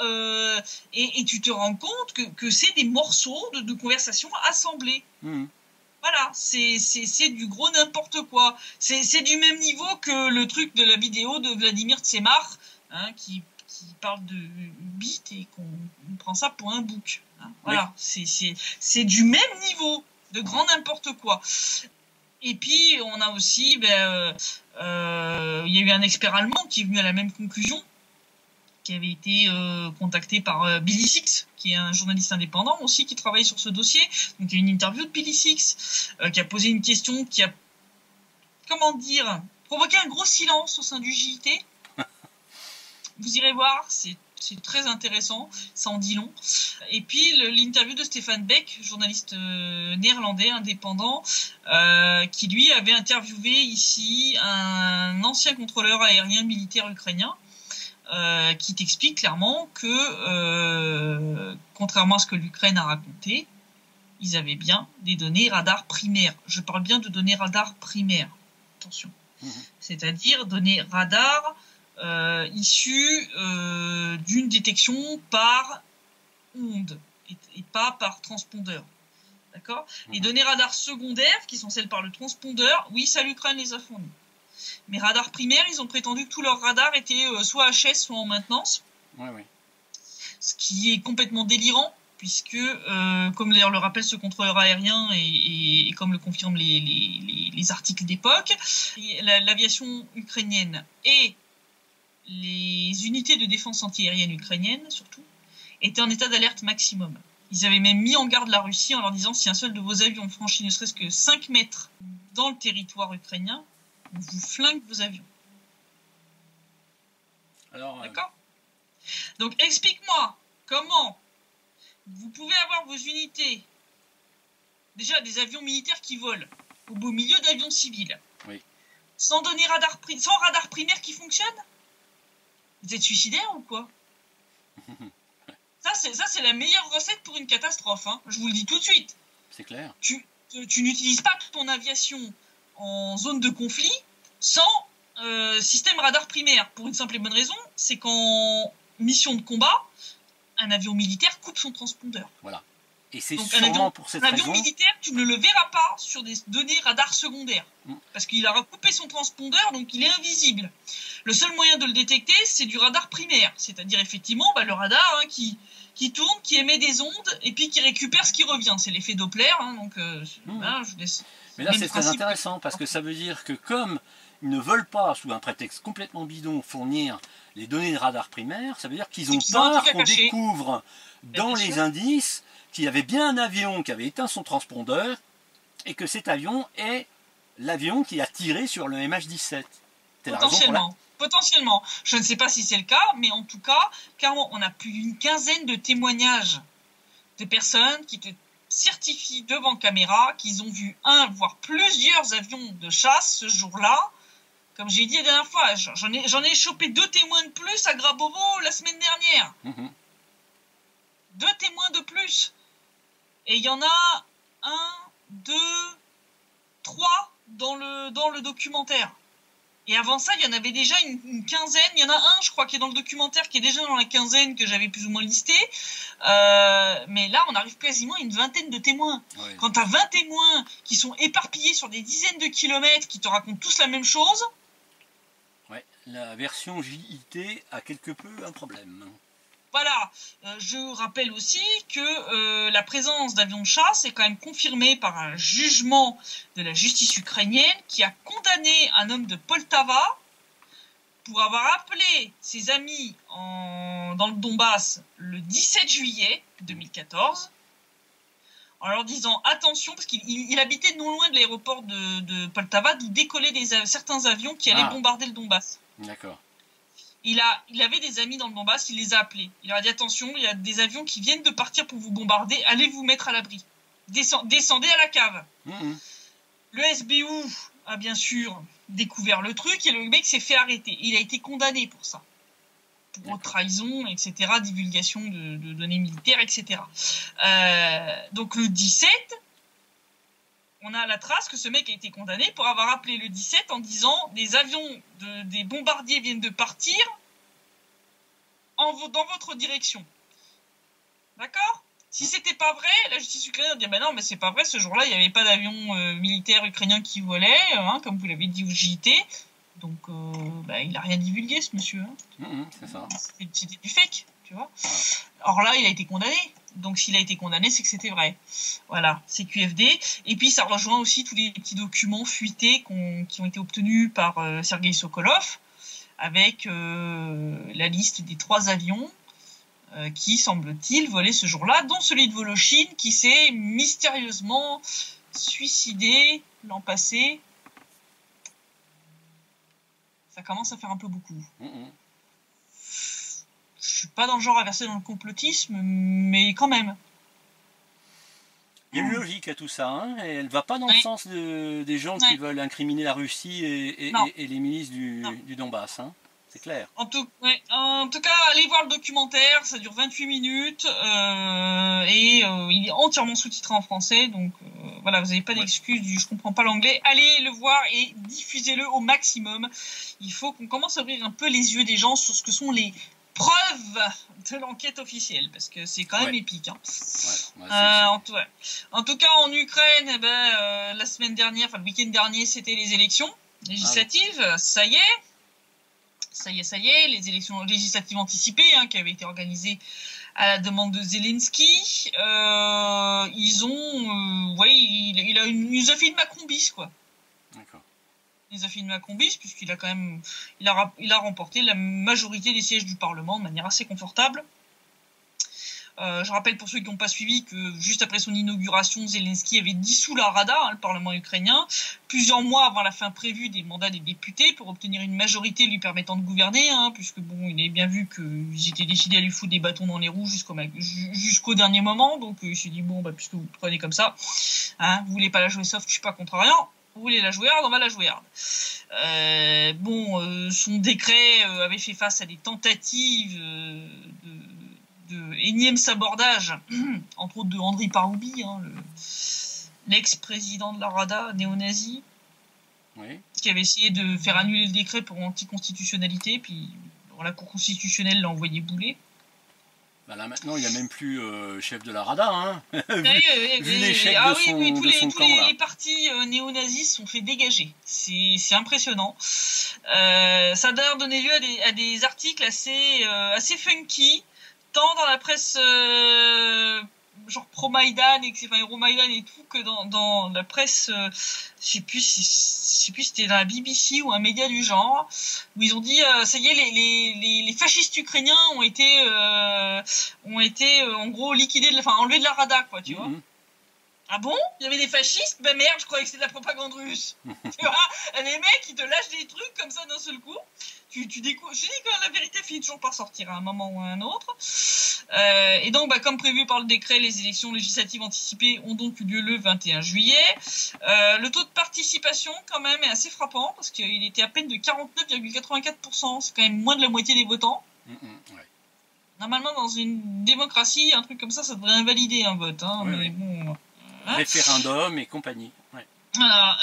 [SPEAKER 2] et tu te rends compte que c'est des morceaux de conversation assemblés. Voilà, c'est du gros n'importe quoi. C'est du même niveau que le truc de la vidéo de Vladimir Tsemar, hein, qui parle de bit et qu'on prend ça pour un book. Hein. Voilà, c'est du même niveau de grand n'importe quoi. Et puis on a aussi, il y a eu un expert allemand qui est venu à la même conclusion, qui avait été contacté par Billy Six, qui est un journaliste indépendant aussi qui travaille sur ce dossier. Donc il y a une interview de Billy Six qui a posé une question qui a, provoqué un gros silence au sein du JT. Vous irez voir, c'est très intéressant, ça en dit long. Et puis l'interview de Stefan Beck, journaliste néerlandais indépendant, qui lui avait interviewé ici un ancien contrôleur aérien militaire ukrainien, qui t'explique clairement que, contrairement à ce que l'Ukraine a raconté, ils avaient bien des données radar primaires. Je parle bien de données radar primaires, attention. C'est-à-dire données radar issues d'une détection par onde et pas par transpondeur. D'accord ? Les données radar secondaires, qui sont celles par le transpondeur, oui, ça l'Ukraine les a fournies. Mais radars primaires, ils ont prétendu que tous leurs radars étaient soit HS, soit en maintenance.
[SPEAKER 1] Oui.
[SPEAKER 2] Ce qui est complètement délirant, puisque, comme le rappelle ce contrôleur aérien et comme le confirment les articles d'époque, l'aviation ukrainienne et les unités de défense antiaérienne ukrainiennes, surtout, étaient en état d'alerte maximum. Ils avaient même mis en garde la Russie en leur disant si un seul de vos avions franchit ne serait-ce que 5 mètres dans le territoire ukrainien, on vous flingue vos avions.
[SPEAKER 1] Alors,
[SPEAKER 2] d'accord ? Donc explique-moi comment vous pouvez avoir vos unités, déjà des avions militaires qui volent au beau milieu d'avions civils, sans donner sans radar primaire qui fonctionne ? Vous êtes suicidaire ou quoi ? Ça, c'est la meilleure recette pour une catastrophe. Hein. Je vous le dis tout de suite.
[SPEAKER 1] C'est clair.
[SPEAKER 2] Tu n'utilises pas ton aviation en zone de conflit sans système radar primaire. Pour une simple et bonne raison, c'est qu'en mission de combat, un avion militaire coupe son transpondeur.
[SPEAKER 1] Voilà. Et c'est sûrement pour cette raison...
[SPEAKER 2] Un avion militaire, tu ne le verras pas sur des données radar secondaires. Parce qu'il a recoupé son transpondeur, donc il est invisible. Le seul moyen de le détecter, c'est du radar primaire. C'est-à-dire, effectivement, le radar qui tourne, qui émet des ondes, et puis qui récupère ce qui revient. C'est l'effet Doppler. Hein, donc, là, je laisse...
[SPEAKER 1] Mais là, c'est très intéressant, parce que ça veut dire que comme ils ne veulent pas, sous un prétexte complètement bidon, fournir les données de radar primaire, ça veut dire qu'ils ont peur qu'on découvre dans les indices qu'il y avait bien un avion qui avait éteint son transpondeur et que cet avion est l'avion qui a tiré sur le MH17.
[SPEAKER 2] Potentiellement. Je ne sais pas si c'est le cas, mais en tout cas, clairement, on a plus d'une quinzaine de témoignages de personnes qui te certifient devant caméra qu'ils ont vu un, voire plusieurs avions de chasse ce jour-là. Comme j'ai dit la dernière fois, j'en ai chopé 2 témoins de plus à Grabovo la semaine dernière. 2 témoins de plus. Et il y en a 1, 2, 3 dans le documentaire. Et avant ça, il y en avait déjà une quinzaine. Il y en a un, je crois, qui est dans le documentaire, qui est déjà dans la quinzaine que j'avais plus ou moins listé. Mais là, on arrive quasiment à une vingtaine de témoins. Ouais. Quand tu as 20 témoins qui sont éparpillés sur des dizaines de kilomètres, qui te racontent tous la même chose...
[SPEAKER 1] Ouais, la version JIT a quelque peu un problème.
[SPEAKER 2] Voilà, je rappelle aussi que la présence d'avions de chasse est quand même confirmée par un jugement de la justice ukrainienne qui a condamné un homme de Poltava pour avoir appelé ses amis dans le Donbass le 17 juillet 2014 en leur disant attention, parce qu'il habitait non loin de l'aéroport de Poltava d'où décollaient certains avions qui allaient bombarder le Donbass.
[SPEAKER 1] D'accord.
[SPEAKER 2] Il avait des amis dans le Donbass, il les a appelés. Il leur a dit attention, il y a des avions qui viennent de partir pour vous bombarder, allez vous mettre à l'abri. Descendez à la cave. Le SBU a bien sûr découvert le truc et le mec s'est fait arrêter. Il a été condamné pour ça. Pour trahison, etc., divulgation de données militaires, etc. Donc le 17, on a la trace que ce mec a été condamné pour avoir appelé le 17 en disant des avions, des bombardiers viennent de partir dans votre direction. D'accord ? Si c'était pas vrai, la justice ukrainienne dit ben non, mais c'est pas vrai, ce jour-là, il n'y avait pas d'avion militaire ukrainien qui volait, comme vous l'avez dit au JT. Donc, il n'a rien divulgué, ce monsieur.
[SPEAKER 1] C'est ça.
[SPEAKER 2] C'était du fake, tu vois. Or là, il a été condamné. Donc, s'il a été condamné, c'est que c'était vrai. Voilà, c'est QFD. Et puis, ça rejoint aussi tous les petits documents fuités qui ont été obtenus par Sergei Sokolov, avec la liste des 3 avions qui, semble-t-il, volaient ce jour-là, dont celui de Voloshin, qui s'est mystérieusement suicidé l'an passé. Ça commence à faire un peu beaucoup. Je suis pas dans le genre à verser dans le complotisme, mais quand même.
[SPEAKER 1] Il y a une logique à tout ça, hein, et elle va pas dans le sens des gens qui veulent incriminer la Russie et les milices du Donbass, hein. C'est clair.
[SPEAKER 2] En tout cas, allez voir le documentaire, ça dure 28 minutes, il est entièrement sous-titré en français, donc voilà, vous n'avez pas d'excuse du « je comprends pas l'anglais ». Allez le voir et diffusez-le au maximum. Il faut qu'on commence à ouvrir un peu les yeux des gens sur ce que sont les preuves de l'enquête officielle, parce que c'est quand même épique. Hein. En tout cas, en Ukraine, la semaine dernière, enfin le week-end dernier, c'était les élections législatives, ça y est, les élections législatives anticipées qui avaient été organisées à la demande de Zelensky. Il nous a fait une Macron bis, quoi.
[SPEAKER 1] D'accord.
[SPEAKER 2] Il nous a fait une Macron bis puisqu'il a quand même, il a remporté la majorité des sièges du Parlement de manière assez confortable. Je rappelle pour ceux qui n'ont pas suivi que juste après son inauguration, Zelensky avait dissous la Rada, le Parlement ukrainien, plusieurs mois avant la fin prévue des mandats des députés pour obtenir une majorité lui permettant de gouverner, puisque il avait bien vu qu'ils étaient décidés à lui foutre des bâtons dans les roues jusqu'au dernier moment, donc il s'est dit puisque vous prenez comme ça, vous voulez pas la jouer soft, je suis pas contre rien. Vous voulez la jouer hard, on va la jouer hard. Son décret avait fait face à des tentatives de énième sabordage, entre autres de Andriy Paroubi, l'ex-président de la Rada néo-nazi, qui avait essayé de faire annuler le décret pour anticonstitutionnalité, puis la Cour constitutionnelle l'a envoyé bouler.
[SPEAKER 1] Là maintenant, il n'y a même plus chef de la Rada, vu l'échec
[SPEAKER 2] tous
[SPEAKER 1] camp,
[SPEAKER 2] les partis néo-nazis se sont fait dégager. C'est impressionnant. Ça a d'ailleurs donné lieu à des articles assez funky, tant dans la presse genre pro-Maïdan, Euro-Maïdan et tout, que dans la presse, je sais plus si c'était dans la BBC ou un média du genre, où ils ont dit ça y est, les fascistes ukrainiens ont été en gros liquidés, enlevés de la Rada, quoi, tu vois. Ah bon? Il y avait des fascistes? Merde, je croyais que c'était de la propagande russe. Tu vois? Les mecs, ils te lâchent des trucs comme ça d'un seul coup. Tu découvres. Je dis que la vérité finit toujours par sortir à un moment ou à un autre. Et donc, comme prévu par le décret, les élections législatives anticipées ont donc eu lieu le 21 juillet. Le taux de participation, quand même, est assez frappant, parce qu'il était à peine de 49,84%. C'est quand même moins de la moitié des votants. Normalement, dans une démocratie, un truc comme ça devrait invalider un vote. Mais bon...
[SPEAKER 1] référendum et compagnie.
[SPEAKER 2] Voilà,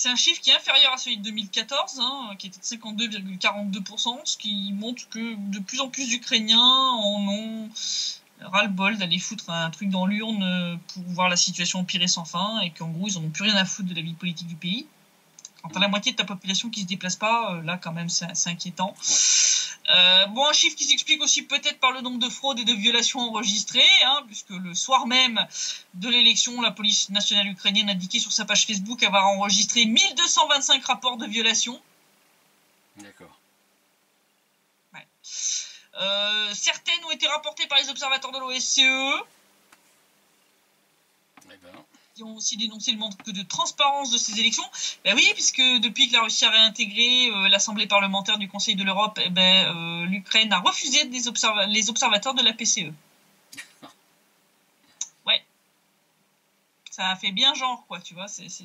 [SPEAKER 2] c'est un chiffre qui est inférieur à celui de 2014, qui était de 52,42%, ce qui montre que de plus en plus d'Ukrainiens en ont ras-le-bol d'aller foutre un truc dans l'urne pour voir la situation empirer sans fin, et qu'en gros, ils n'en ont plus rien à foutre de la vie politique du pays. Quand t'as la moitié de ta population qui se déplace pas, là, quand même, c'est inquiétant. Un chiffre qui s'explique aussi peut-être par le nombre de fraudes et de violations enregistrées, puisque le soir même de l'élection, la police nationale ukrainienne a indiqué sur sa page Facebook avoir enregistré 1225 rapports de violations.
[SPEAKER 1] D'accord.
[SPEAKER 2] Ouais. Certaines ont été rapportées par les observateurs de l'OSCE.
[SPEAKER 1] Eh ben...
[SPEAKER 2] Qui ont aussi dénoncé le manque de transparence de ces élections. Ben oui, puisque depuis que la Russie a réintégré l'Assemblée parlementaire du Conseil de l'Europe, l'Ukraine a refusé les observateurs de la PCE. Ouais. Ça a fait bien genre, quoi, tu vois. C'était...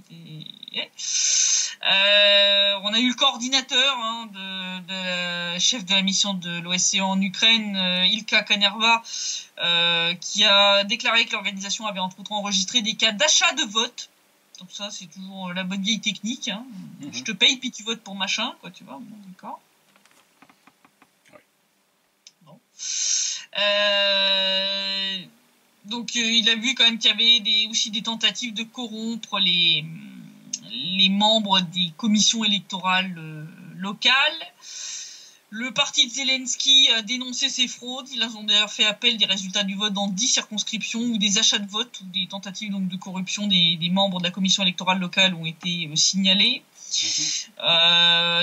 [SPEAKER 2] on a eu le coordinateur de chef de la mission de l'OSCE en Ukraine, Ilka Kanerva, qui a déclaré que l'organisation avait entre autres enregistré des cas d'achat de vote. Donc ça, c'est toujours la bonne vieille technique. Je te paye puis tu votes pour machin, quoi, tu vois. Bon, d'accord.
[SPEAKER 1] Ouais.
[SPEAKER 2] Bon. Donc il a vu quand même qu'il y avait aussi des tentatives de corrompre les membres des commissions électorales locales. Le parti de Zelensky a dénoncé ces fraudes. Ils ont d'ailleurs fait appel des résultats du vote dans 10 circonscriptions où des achats de vote ou des tentatives donc, de corruption des membres de la commission électorale locale ont été signalées.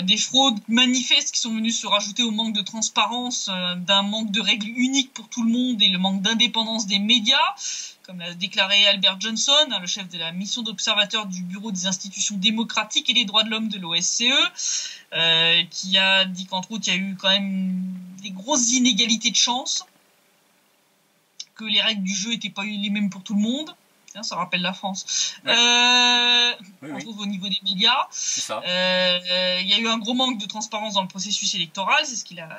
[SPEAKER 2] Des fraudes manifestes qui sont venues se rajouter au manque de transparence, d'un manque de règles uniques pour tout le monde et le manque d'indépendance des médias, comme l'a déclaré Albert Johnson, le chef de la mission d'observateur du Bureau des institutions démocratiques et des droits de l'homme de l'OSCE, qui a dit qu'entre autres il y a eu quand même des grosses inégalités de chance, que les règles du jeu n'étaient pas les mêmes pour tout le monde. Ça rappelle la France.
[SPEAKER 1] Ouais.
[SPEAKER 2] On trouve au niveau des médias.
[SPEAKER 1] C'est ça.
[SPEAKER 2] Il y a eu un gros manque de transparence dans le processus électoral, c'est ce qu'il a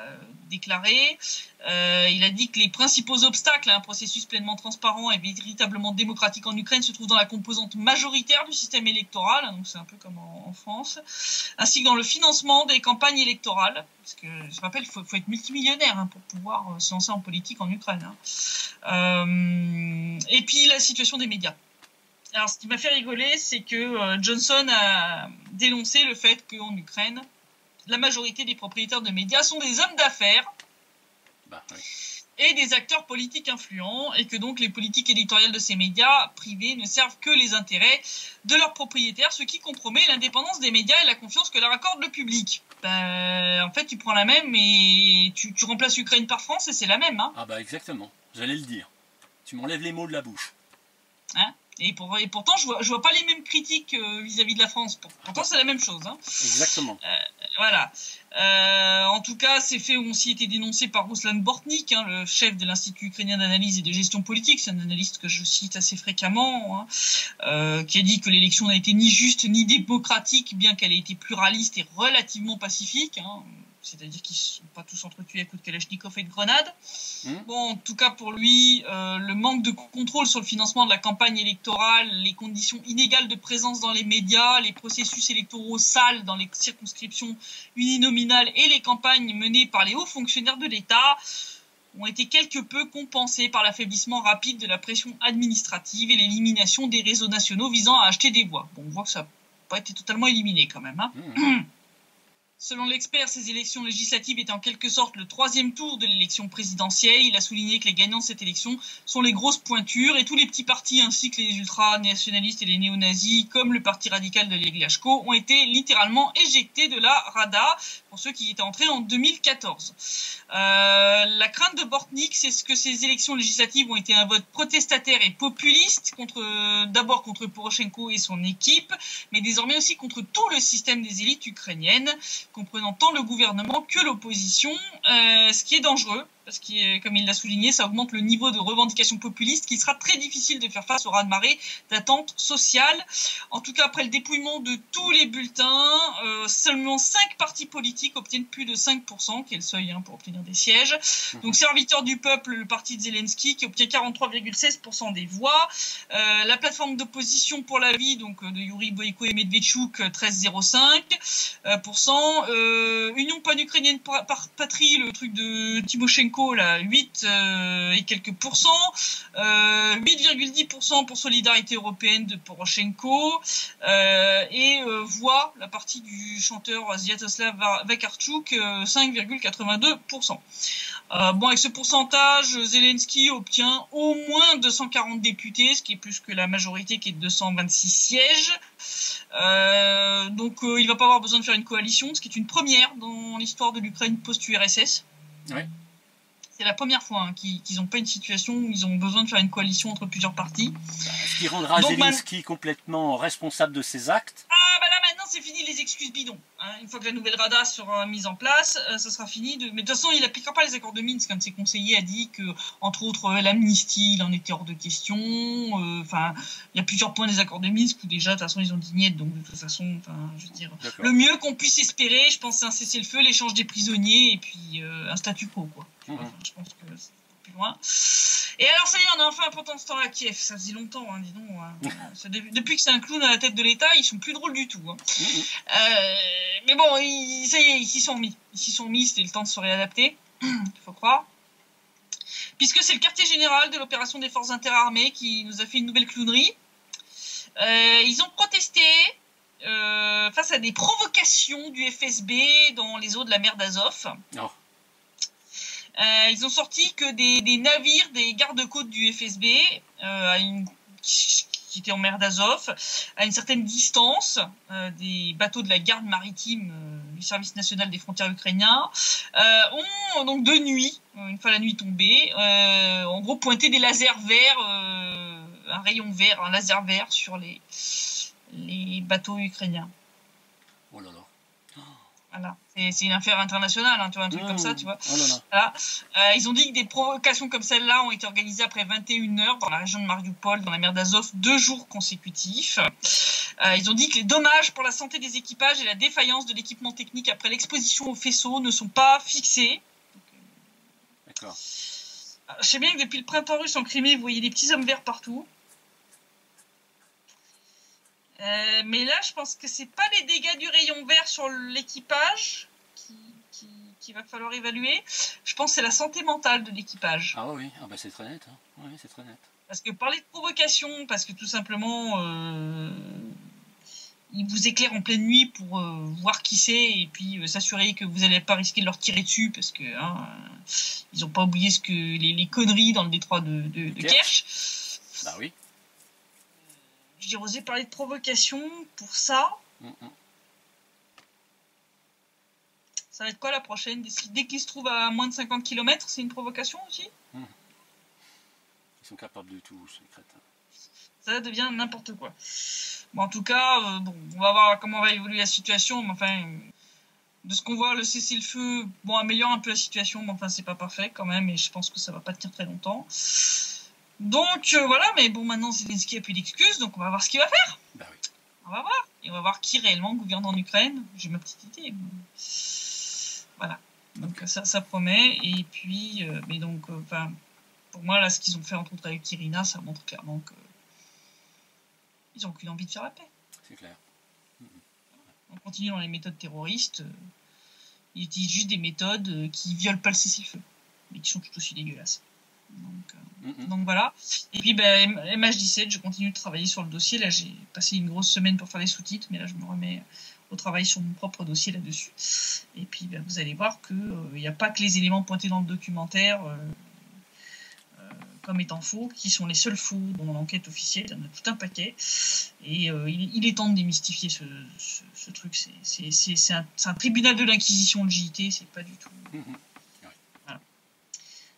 [SPEAKER 2] déclaré. Il a dit que les principaux obstacles à un processus pleinement transparent et véritablement démocratique en Ukraine se trouvent dans la composante majoritaire du système électoral, donc c'est un peu comme en France, ainsi que dans le financement des campagnes électorales. Parce que, je rappelle, il faut être multimillionnaire pour pouvoir se lancer en politique en Ukraine. Et puis la situation des médias. Alors, ce qui m'a fait rigoler, c'est que Johnson a dénoncé le fait qu'en Ukraine, la majorité des propriétaires de médias sont des hommes d'affaires et des acteurs politiques influents, et que donc les politiques éditoriales de ces médias privés ne servent que les intérêts de leurs propriétaires, ce qui compromet l'indépendance des médias et la confiance que leur accorde le public. En fait, tu prends la même et tu remplaces Ukraine par France et c'est la même.
[SPEAKER 1] Ah bah exactement, j'allais le dire. Tu m'enlèves les mots de la bouche.
[SPEAKER 2] Et pourtant, je vois pas les mêmes critiques vis-à-vis de la France. Pourtant, c'est la même chose.
[SPEAKER 1] Exactement.
[SPEAKER 2] Voilà. En tout cas, ces faits ont aussi été dénoncés par Ruslan Bortnik, le chef de l'Institut ukrainien d'analyse et de gestion politique. C'est un analyste que je cite assez fréquemment, qui a dit que l'élection n'a été ni juste ni démocratique, bien qu'elle ait été pluraliste et relativement pacifique. C'est-à-dire qu'ils ne sont pas tous entretués à coups de Kalachnikov et de grenades. Bon, en tout cas pour lui, le manque de contrôle sur le financement de la campagne électorale, les conditions inégales de présence dans les médias, les processus électoraux sales dans les circonscriptions uninominales et les campagnes menées par les hauts fonctionnaires de l'État ont été quelque peu compensés par l'affaiblissement rapide de la pression administrative et l'élimination des réseaux nationaux visant à acheter des voix. Bon, on voit que ça n'a pas été totalement éliminé quand même. Selon l'expert, ces élections législatives étaient en quelque sorte le troisième tour de l'élection présidentielle. Il a souligné que les gagnants de cette élection sont les grosses pointures et tous les petits partis ainsi que les ultra-nationalistes et les néo-nazis, comme le parti radical de Legliashko, ont été littéralement éjectés de la Rada, pour ceux qui étaient entrés en 2014. La crainte de Bortnik, c'est que ces élections législatives ont été un vote protestataire et populiste, d'abord contre Poroshenko et son équipe, mais désormais aussi contre tout le système des élites ukrainiennes, comprenant tant le gouvernement que l'opposition, ce qui est dangereux, parce que, comme il l'a souligné, ça augmente le niveau de revendication populiste qui sera très difficile de faire face au raz-de-marée d'attente sociale. En tout cas, après le dépouillement de tous les bulletins, seulement 5 partis politiques obtiennent plus de 5%, qui est le seuil pour obtenir des sièges. Donc, Serviteur du peuple, le parti de Zelensky, qui obtient 43,16% des voix. La plateforme d'opposition pour la vie, donc de Yuri Boyko et Medvedchuk, 13,05%. Union pan-ukrainienne patrie, le truc de Timoshenko, là, 8 et quelques pourcents. 8,10% pour Solidarité européenne de Poroshenko. Et voix, la partie du chanteur Sviatoslav Vakarchuk, 5,82%. Bon, avec ce pourcentage, Zelensky obtient au moins 240 députés, ce qui est plus que la majorité qui est de 226 sièges. Donc il va pas avoir besoin de faire une coalition, ce qui est une première dans l'histoire de l'Ukraine post-URSS.
[SPEAKER 1] Oui.
[SPEAKER 2] C'est la première fois qu'ils n'ont pas une situation où ils ont besoin de faire une coalition entre plusieurs partis.
[SPEAKER 1] Ce qui rendra Zelensky complètement responsable de ses actes.
[SPEAKER 2] Ah bah là maintenant c'est fini les excuses bidons. Une fois que la nouvelle Rada sera mise en place, ça sera fini. Mais de toute façon il n'appliquera pas les accords de Minsk. Un de ses conseillers a dit que, entre autres, l'amnistie, il en était hors de question. Enfin, il y a plusieurs points des accords de Minsk où déjà de toute façon ils ont dit niet. Donc de toute façon, je veux dire, le mieux qu'on puisse espérer, je pense, c'est un cessez-le-feu, l'échange des prisonniers et puis un statu quo, quoi. Enfin, je pense que c'est plus loin. Et alors ça y est, on a enfin un pendant ce temps à Kiev. Ça faisait longtemps, dis donc. Depuis que c'est un clown à la tête de l'État, ils sont plus drôles du tout. Mais bon, ça y est, ils s'y sont mis. C'était le temps de se réadapter, il faut croire. Puisque c'est le quartier général de l'opération des forces interarmées qui nous a fait une nouvelle clownerie. Ils ont protesté face à des provocations du FSB dans les eaux de la mer d'Azov. Oh. Ils ont sorti que des navires des gardes-côtes du FSB qui étaient en mer d'Azov, à une certaine distance, des bateaux de la garde maritime du service national des frontières ukrainiens, ont donc de nuit, une fois la nuit tombée, en gros pointé des lasers verts, un rayon vert, un laser vert sur les bateaux ukrainiens.
[SPEAKER 1] Oh là là.
[SPEAKER 2] Voilà. C'est une affaire internationale, tu vois, un truc comme ça, tu vois. Oh là là. Voilà. Ils ont dit que des provocations comme celle-là ont été organisées après 21 heures dans la région de Mariupol, dans la mer d'Azov, 2 jours consécutifs. Ils ont dit que les dommages pour la santé des équipages et la défaillance de l'équipement technique après l'exposition aux faisceaux ne sont pas fixés.
[SPEAKER 1] D'accord.
[SPEAKER 2] Je sais bien que depuis le printemps russe en Crimée, vous voyez des petits hommes verts partout. Mais là, je pense que c'est pas les dégâts du rayon vert sur l'équipage qu'il va falloir évaluer. Je pense que c'est la santé mentale de l'équipage.
[SPEAKER 1] Ah oui, c'est très net. Oui, c'est très net.
[SPEAKER 2] Parce que parler de provocation, parce que tout simplement, ils vous éclairent en pleine nuit pour voir qui c'est et puis s'assurer que vous n'allez pas risquer de leur tirer dessus parce que ils n'ont pas oublié les conneries dans le détroit de Kerch.
[SPEAKER 1] Bah oui.
[SPEAKER 2] J'ai osé parler de provocation pour ça. Ça va être quoi la prochaine? Dès qu'ils se trouvent à moins de 50 km, c'est une provocation aussi?
[SPEAKER 1] Ils sont capables de tout, ces crétins.
[SPEAKER 2] Ça devient n'importe quoi. Bon, en tout cas, on va voir comment va évoluer la situation. Mais enfin, de ce qu'on voit, le cessez-le-feu améliore un peu la situation. Mais enfin, c'est pas parfait quand même. Et je pense que ça va pas tenir très longtemps. Donc voilà, mais bon, maintenant Zelensky a plus d'excuses, donc on va voir ce qu'il va faire.
[SPEAKER 1] Bah oui.
[SPEAKER 2] On va voir. Et on va voir qui réellement gouverne en Ukraine. J'ai ma petite idée. Voilà. Donc ça promet. Et puis, mais donc, pour moi, là, ce qu'ils ont fait entre autres avec Irina, ça montre clairement que ils n'ont aucune envie de faire la paix.
[SPEAKER 1] C'est clair.
[SPEAKER 2] On continue dans les méthodes terroristes. Ils utilisent juste des méthodes qui violent pas le cessez-le-feu, mais qui sont tout aussi dégueulasses. Donc voilà. Et puis MH17, je continue de travailler sur le dossier. Là, j'ai passé une grosse semaine pour faire les sous-titres, mais là, je me remets au travail sur mon propre dossier là-dessus. Et puis, vous allez voir qu'il n'y a pas que les éléments pointés dans le documentaire comme étant faux, qui sont les seuls faux dans l'enquête officielle. Il y en a tout un paquet. Et il est temps de démystifier ce truc. C'est un tribunal de l'Inquisition, le JT, c'est pas du tout...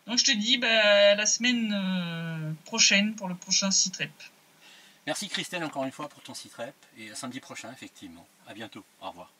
[SPEAKER 2] Donc je te dis la semaine prochaine pour le prochain SITREP.
[SPEAKER 1] Merci Christelle encore une fois pour ton SITREP et à samedi prochain effectivement. À bientôt. Au revoir.